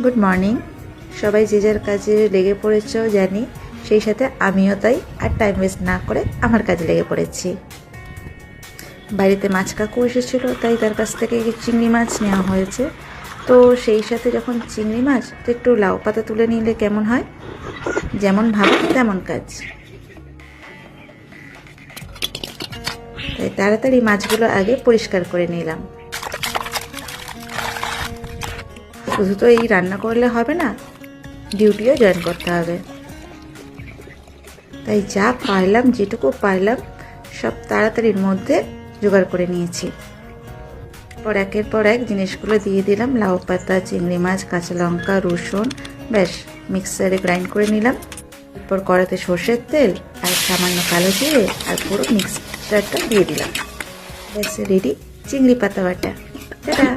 Good morning. সবাই যে যার কাজে লেগে পড়েছ জানি, সেই সাথে আমিও তাই। আর টাইম ওয়েস্ট না করে আমার কাজে লেগে পড়েছি। বাড়িতে মাছ কাকু এসেছিলো, তাই তার কাছ থেকে চিংড়ি মাছ নেওয়া হয়েছে। তো সেই সাথে যখন চিংড়ি মাছ, তো একটু লাউ পাতা তুলে নিলে কেমন হয়। যেমন ভাবা তেমন কাজ। তাই তাড়াতাড়ি মাছগুলো আগে পরিষ্কার করে নিলাম। শুধু তো এই রান্না করলে হবে না, ডিউটিও জয়েন করতে হবে। তাই যা পারলাম, যেটুকু পারলাম সব তাড়াতাড়ির মধ্যে জোগাড় করে নিয়েছি। পর একের পর এক জিনিসগুলো দিয়ে দিলাম, লাউ পাতা, চিংড়ি মাছ, কাঁচা লঙ্কা, রসুন, ব্যাস মিক্সারে গ্রাইন্ড করে নিলাম। এরপর কড়াতে সর্ষের তেল আর সামান্য কালো জিরে আর পুরো মিক্সচারটা দিয়ে দিলাম। ব্যাস রেডি চিংড়ি পাতা বাটা। টাটা।